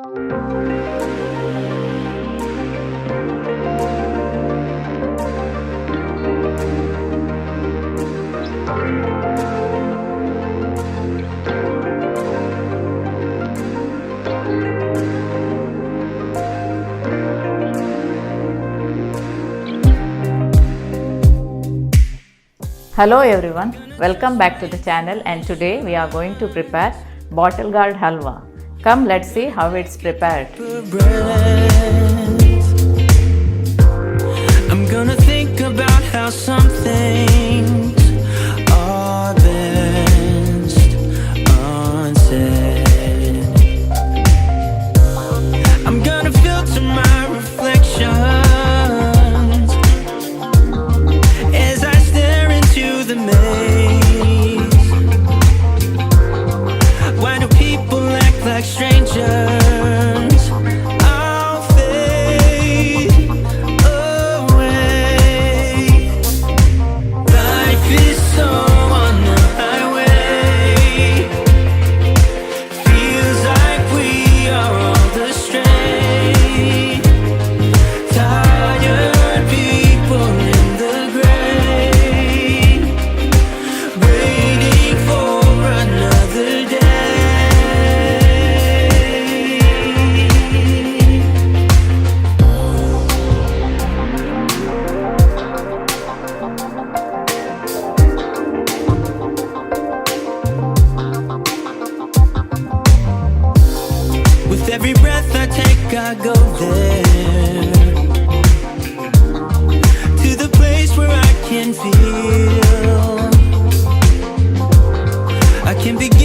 Hello everyone, welcome back to the channel, and today we are going to prepare Bottlegourd Halwa. Come, let's see how it's prepared. I'm gonna think about how some things are best unsaid. I'm gonna filter my reflections as I stare into the maze. Why do people act like strangers? I'll fade away. Life is so on the highway. Feels like we are all astray. Tired people in the grave, waiting for another day. With every breath I take, I go there, to the place where I can feel, I can begin